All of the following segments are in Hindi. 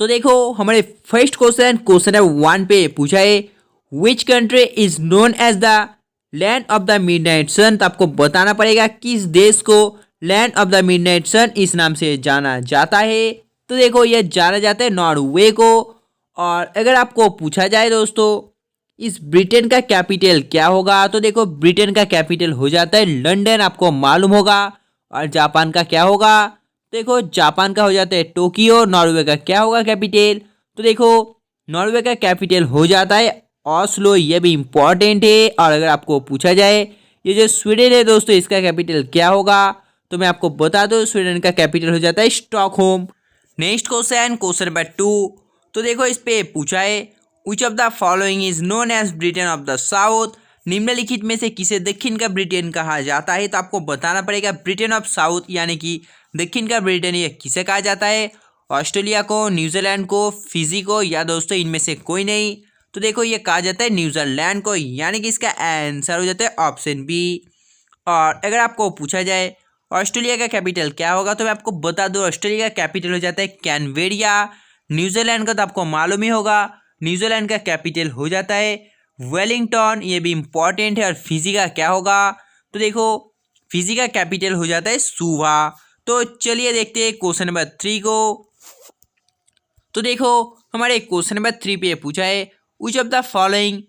तो देखो हमारे फर्स्ट क्वेश्चन नंबर 1 पे पूछा है which country is known as the land of the midnight sun. तो आपको बताना पड़ेगा किस देश को land of the midnight sun इस नाम से जाना जाता है। तो देखो ये जाना जाता है नॉर्वे को। और अगर आपको पूछा जाए दोस्तों इस ब्रिटेन का कैपिटल क्या होगा, तो देखो ब्रिटेन का कैपिटल हो जाता है लंदन, आपको मालूम होगा। और जापान का क्या होगा, देखो जापान का हो जाता है टोक्यो। नॉर्वे का क्या होगा कैपिटल, तो देखो नॉर्वे का कैपिटल हो जाता है ऑस्लो, ये भी इंपॉर्टेंट है। और अगर आपको पूछा जाए ये जो स्वीडन है दोस्तों इसका कैपिटल क्या होगा, तो मैं आपको बता दूं स्वीडन का कैपिटल हो जाता है स्टॉकहोम। Next question number 2। तो देखो इस पे पूछा है which of the following is known as Britain of the south. निम्नलिखित में से किसे दक्षिण का ब्रिटेन कहा जाता है। तो आपको बताना पड़ेगा ब्रिटेन ऑफ साउथ यानी कि दक्षिण का ब्रिटेन ये किसे कहा जाता है, ऑस्ट्रेलिया को, न्यूजीलैंड को, फिजी को, या दोस्तों इनमें से कोई नहीं। तो देखो ये कहा जाता है न्यूजीलैंड को, यानी कि इसका आंसर हो जाता है ऑप्शन बी। और अगर आपको पूछा जाए ऑस्ट्रेलिया का कैपिटल क्या होगा, तो मैं आपको बता दूं ऑस्ट्रेलिया का कैपिटल हो जाता है कैनबेरिया। न्यूजीलैंड का तो आपको मालूम ही होगा, न्यूजीलैंड का कैपिटल हो जाता है वेलिंगटन, ये भी इंपॉर्टेंट है। और फिजी का क्या होगा, तो देखो फिजी का कैपिटल हो जाता है सुवा। तो चलिए देखते हैं क्वेश्चन नंबर 3 को। तो देखो हमारे क्वेश्चन नंबर 3 पे पूछा है which of the following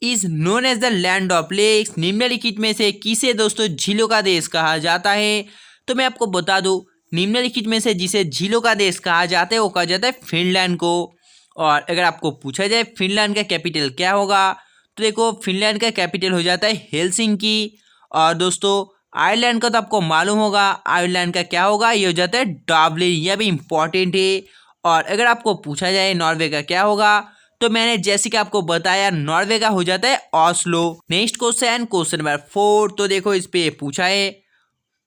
is known as the land of lakes. निम्नलिखित में से किसे दोस्तों झीलों का देश कहा जाता है। तो मैं आपको बता दूं निम्नलिखित में से जिसे झीलों का देश कहा जाता है वो कहा जाता है फिनलैंड को। और अगर आपको पूछा जाए फिनलैंड का कैपिटल क्या होगा, तो देखो फिनलैंड का कैपिटल हो जाता है हेलसिंकी। और दोस्तों आयरलैंड का तो आपको मालूम होगा, आयरलैंड का क्या होगा, ये हो जाता है डब्लिन, यह भी इंपॉर्टेंट है। और अगर आपको पूछा जाए नॉर्वे का क्या होगा, तो मैंने जैसे कि आपको बताया नॉर्वे का हो जाता है ऑस्लो। Next question number 4। तो देखो इस पे पूछा है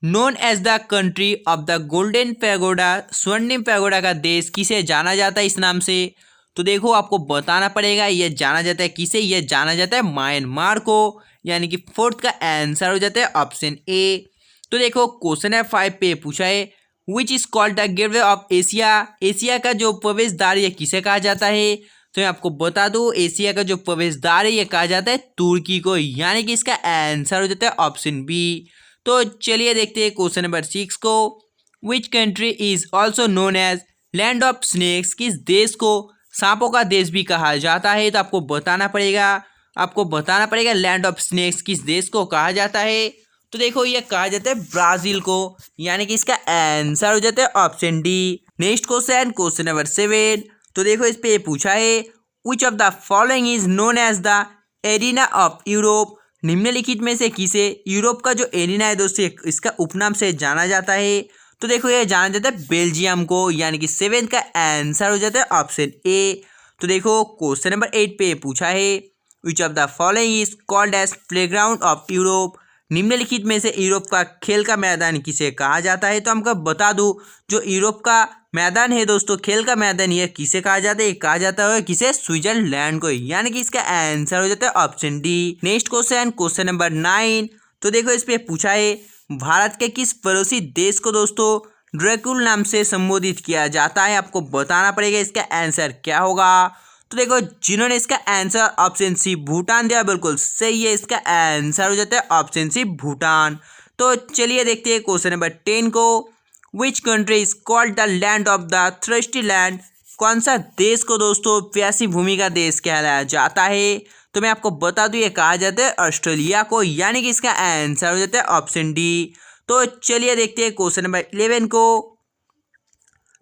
known as the country of the golden pagoda. स्वर्णिम पैगोडा का देश किसे जाना जाता है इस नाम से। तो देखो आपको बताना पड़ेगा ये जाना जाता है किसे, ये जाना जाता है म्यांमार को, यानी कि फोर्थ का आंसर हो जाता है ऑप्शन ए। तो देखो क्वेश्चन है 5 पे पूछा है which is called the gateway of Asia. Asia का जो प्रवेश द्वार ये किसे कहा जाता है, तो मैं आपको बता दूं एशिया का जो प्रवेश द्वार है ये कहा जाता है तुर्की को, यानी कि इसका आंसर हो जाता है ऑप्शन बी। तो चलिए देखते हैं क्वेश्चन नंबर 6 को। Which country is also known as land of snakes. किस देश को सांपों का देश भी कहा जाता है। तो आपको बताना पड़ेगा लैंड ऑफ स्नेक्स किस देश को कहा जाता है। तो देखो ये कहा जाता है ब्राजील को, यानी कि इसका आंसर हो जाता है option D. Next question number 7। तो देखो इस पे पूछा है which of the following is known as the arena of Europe. निम्नलिखित में से किसे यूरोप का जो एरिना है दोस्तों इसका उपनाम से जाना जाता है। तो देखो ये जाना जाता है बेल्जियम को, यानी कि 7 का आंसर हो जाता है ऑप्शन ए। तो देखो क्वेश्चन नंबर 8 पे पूछा है which of the following is called as playground of Europe. निम्नलिखित में से यूरोप का खेल का मैदान किसे कहा जाता है। तो हमको बता दूं जो यूरोप का मैदान है दोस्तों खेल का मैदान ये किसे कहा जाता है, कहा जाता है किसे, स्विट्जरलैंड को, यानी कि इसका आंसर हो जाता है option D. Next question number 9। तो देखो इस पे पूछा है भारत के किस पड़ोसी देश को दोस्तों ड्रैकुल नाम से संबोधित किया जाता है। आपको बताना पड़ेगा इसका आंसर क्या होगा। तो देखो जिन्होंने इसका आंसर ऑप्शन सी भूटान दिया बिल्कुल सही है, इसका आंसर हो जाता है ऑप्शन सी भूटान। तो चलिए देखते हैं क्वेश्चन नंबर 10 को। Which country is called the land of the thirsty land. कौन सा देश को दोस्तों प्यासी भूमि का देश कहलाया जाता है। तो मैं आपको बता दूं ये कहा जाता है ऑस्ट्रेलिया को, यानी कि इसका आंसर हो जाता है ऑप्शन डी। तो चलिए देखते हैं क्वेश्चन नंबर 11 को।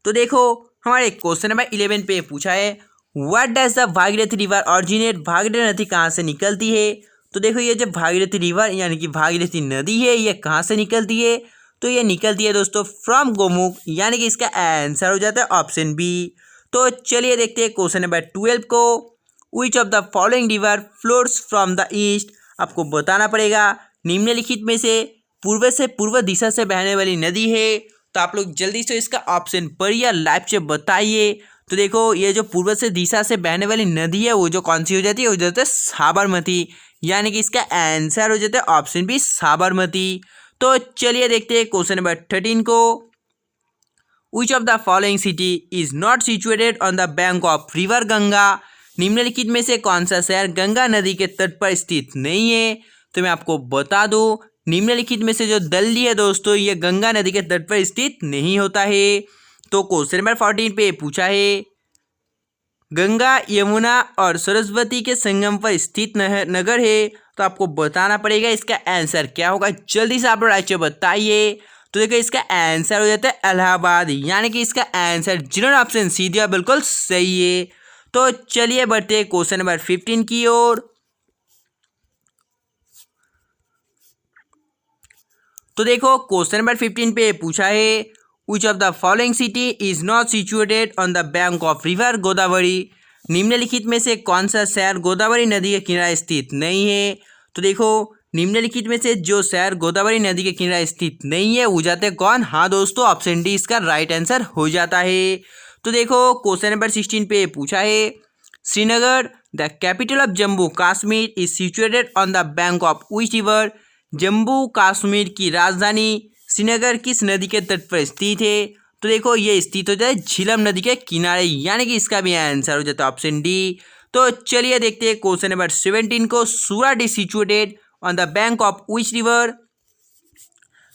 तो देखो हमारे क्वेश्चन नंबर 11 पे पूछा है what does the Bhagirathi river originate. Bhagirathi नदी कहाँ से निकलती है। तो देखो ये जो भागीरथी रिवर यानी कि भागीरथी नदी है ये कहाँ से निकलती है, तो ये निकलती है दोस्तों फ्रॉम गोमुख, यानी कि इसका आंसर हो जाता है ऑप्शन बी। तो चलिए देखते हैं क्वेश्चन नंबर 12 को। विच of the following river floors from the east. आपको बताना पड़ेगा निम्नलिखित में से पूर्व दिशा से बहने वाली नदी है। तो आप लोग जल्दी से इसका ऑप्शन पढ़िए, लाइव से बताइए। तो देखो ये जो पूर्व से दिशा से बहने वाली नदी है वो जो कौन सी हो जाती है, वो जाता है साबरमती, यानी कि इसका आंसर हो जाता है ऑप्शन बी साबरमती। तो चलिए देखते हैं क्वेश्चन नंबर 13 को। विच of the following city is not situated on the bank of river Ganga. निम्नलिखित में से कौन सा शहर गंगा नदी के तट पर स्थित नहीं है। तो मैं आपको बता दूं, निम्नलिखित में से जो दिल्ली है दोस्तों, ये गंगा नदी के तट पर स्थित नहीं होता है। तो क्वेश्चन नंबर 14 पे पूछा है, गंगा यमुना और सरस्वती के संगम पर स्थित नगर है। तो आपको बताना पड़ेगा इसका आंसर क्या होगा। जल्दी से आप लोग राज्य बताइए। तो देखो इसका आंसर हो जाता है इलाहाबाद, यानी कि इसका आंसर जिन्होंने ऑप्शन सी दिया बिल्कुल सही है। तो चलिए बढ़ते हैं क्वेश्चन नंबर 15 की ओर। तो देखो क्वेश्चन नंबर 15 पे पूछा है, which of the following city is not situated on the bank of river Godavari. निम्नलिखित में से कौन सा शहर गोदावरी नदी के किनारे स्थित नहीं है। तो देखो निम्नलिखित में से जो शहर गोदावरी नदी के किनारे स्थित नहीं है वो जाते कौन। हाँ दोस्तों, ऑप्शन डी इसका राइट आंसर हो जाता है। तो देखो क्वेश्चन नंबर 16 पे पूछा है, Srinagar the capital of Jammu Kashmir is situated on the bank of which river. Jammu Kashmir की राजधानी श्रीनगर किस नदी के तट पर स्थित है। तो देखो ये स्थित हो जाए झीलम नदी के किनारे, यानी कि इसका भी आंसर हो जाता है ऑप्शन डी। तो चलिए देखते हैं क्वेश्चन नंबर 17 को। Surat is situated on the bank of which river.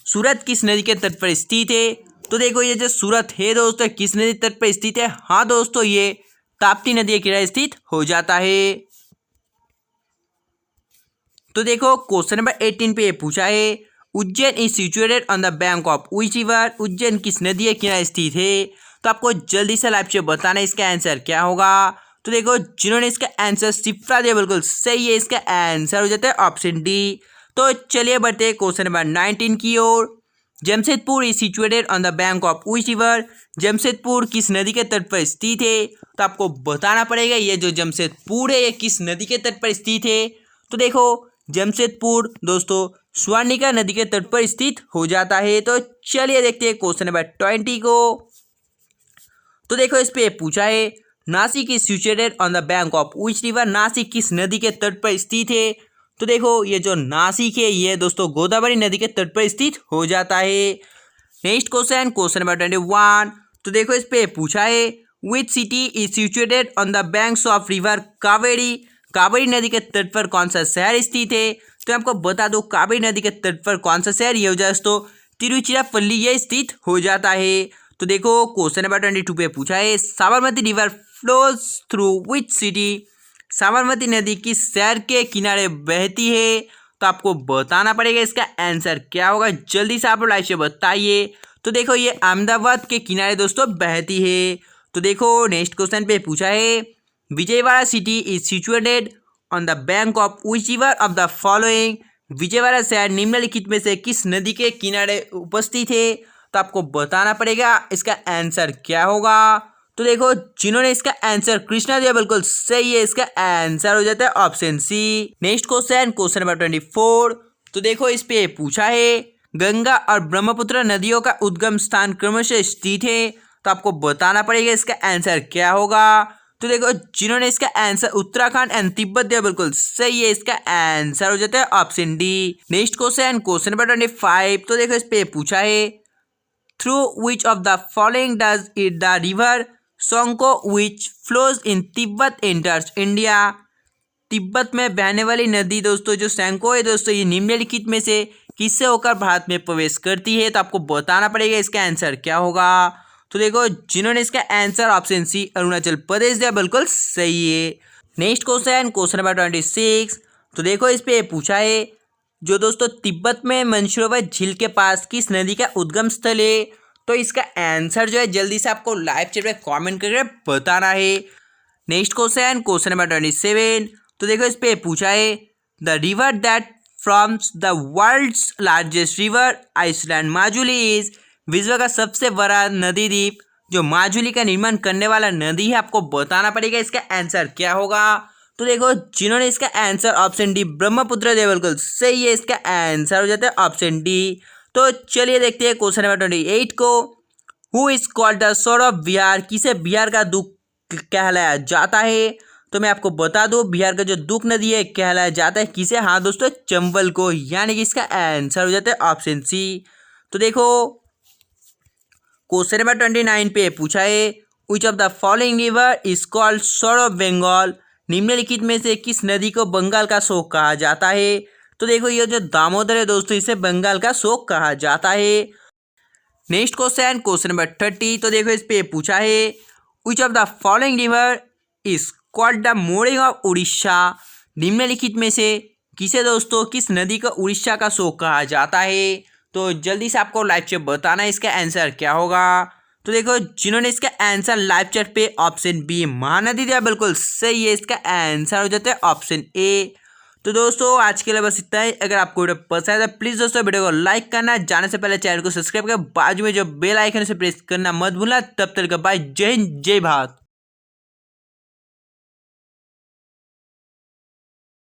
Surat किस नदी के तट पर स्थित है। तो देखो ये जो सूरत है दोस्तों किस नदी तट पर स्थित है। हाँ दोस्तों, ये ताप्ती नदी के किनारे स्थित हो जाता है। तो देखो क्वेश्चन नंबर 18 पे पूछा है, Ujjain is situated on the bank of which river. Ujjain किस नदी के किनारे स्थित है। तो आपको जल्दी से लाइव से बताना इसका आंसर क्या होगा। तो देखो जिन्होंने इसका आंसर शिफ्रा दिया बिल्कुल सही है, इसका आंसर हो जाता है ऑप्शन डी। तो चलिए बढ़ते हैं क्वेश्चन नंबर 19 की ओर। Jamshedpur is situated on the bank of which river. Jamshedpur किस नदी के तट पर स्थित है। तो आपको बताना पड़ेगा ये जो जमशेदपुर है ये किस नदी के तट पर स्थित है। तो देखो जमशेदपुर दोस्तों स्वर्णिका नदी के तट पर स्थित हो जाता है। तो चलिए देखते हैं क्वेश्चन नंबर 20 को। तो देखो इस पे पूछा है, Nashik is situated on the bank of which river. Nashik किस नदी के तट पर स्थित है। तो देखो ये जो नासिक है ये दोस्तों गोदावरी नदी के तट पर स्थित हो जाता है। Next question, question number 21। तो देखो इस पे पूछा है, which city is situated on the banks of river Kaveri. Kaveri नदी के तट पर कौन सा शहर स्थित है। तो आपको बता दो कावेरी नदी के तट पर कौन सा शहर ये हो जाए दोस्तों तिरुचिरापल्ली ये स्थित हो जाता है। तो देखो क्वेश्चन नंबर 22 पे पूछा है, Sabarmati river flows through which city. Sabarmati नदी किस शहर के किनारे बहती है। तो आपको बताना पड़ेगा इसका आंसर क्या होगा। जल्दी से आप लोग लाइव से बताइए। तो देखो ये अहमदाबाद के किनारे दोस्तों बहती है। तो देखो नेक्स्ट क्वेश्चन पे पूछा है, Vijayawada city is situated on the bank of which river of the following. Vijayawada शहर निम्नलिखित में से किस नदी के किनारे उपस्थित है। तो आपको बताना पड़ेगा इसका आंसर क्या होगा। तो देखो जिन्होंने इसका आंसर कृष्णा दिया बिल्कुल सही है, इसका आंसर हो जाता है option C. Next question, question number 24। तो देखो इस पे पूछा है, गंगा और ब्रह्मपुत्र नदियों का उद्गम स्थान क्रमशः स्थित है। तो आपको बताना पड़ेगा इसका आंसर क्या होगा। तो देखो जिन्होंने इसका आंसर उत्तराखंड एंड तिब्बत दिया बिल्कुल सही है, इसका आंसर हो जाता है option D. Next question, question number 25। तो देखो इस पे पूछा है, through which of the following does it the river सोंको which flows in Tibet enters India. Tibet में बहने वाली नदी दोस्तों जो सैंको है दोस्तों ये निम्नलिखित में से किससे होकर भारत में प्रवेश करती है। तो आपको बताना पड़ेगा इसका आंसर क्या होगा। तो देखो जिन्होंने इसका answer option C Arunachal Pradesh दिया बिल्कुल सही है। Next question, question number 26। तो देखो इस पे पूछा है, जो दोस्तों तिब्बत में मानसरोवर झील के पास किस नदी का उद्गम स्थल है। तो इसका आंसर जो है जल्दी से आपको लाइव चैट में कमेंट करके बताना है। Next question, question number 27। तो देखो इस पे पूछा है, the river that forms the world's largest river island Majuli is. विश्व का सबसे बड़ा नदी द्वीप जो माजुली का निर्माण करने वाला नदी है, आपको बताना पड़ेगा इसका आंसर क्या होगा। तो देखो जिन्होंने इसका आंसर ऑप्शन डी ब्रह्मपुत्र दिया बिल्कुल सही है, इसका आंसर हो जाता है ऑप्शन डी। तो चलिए देखते हैं क्वेश्चन नंबर 28 को। हु इज कॉल्ड द सोर ऑफ बिहार। किसे बिहार का दुख कहलाया जाता है। तो मैं आपको बता दूं बिहार का जो दुख नदी है कहलाया जाता है किसे। हाँ दोस्तों चंबल को, यानी कि इसका आंसर हो जाता है ऑप्शन सी। तो देखो क्वेश्चन नंबर 29 पे पूछा है which of the following river is called source of Bengal. निम्नलिखित में से किस नदी को बंगाल का शोक कहा जाता है। तो देखो ये जो दामोदर है दोस्तों इसे बंगाल का शोक कहा जाता है। नेक्स्ट क्वेश्चन क्वेश्चन नंबर 30 तो देखो इस पे पूछा है which of the following river is called the mooring of Orissa. निम्नलिखित में से किसे दोस्तों किस नदी को उड़ीसा का शोक कहा जाता है। तो जल्दी से आपको लाइव चैट बताना है इसका आंसर क्या होगा। तो देखो जिन्होंने इसका आंसर लाइव चैट पे ऑप्शन बी महानदी दिया बिल्कुल सही है, इसका आंसर हो जाता है ऑप्शन ए। तो दोस्तों आज के लिए बस इतना ही। अगर आपको वीडियो पसंद है तो प्लीज़ दोस्तों वीडियो को लाइक करना, जाने से पहले चैनल को सब्सक्राइब कर बाजू में जो बेल आइकन है उसे प्रेस करना मत भूलना। तब तक बाय, जय हिंद जय भारत।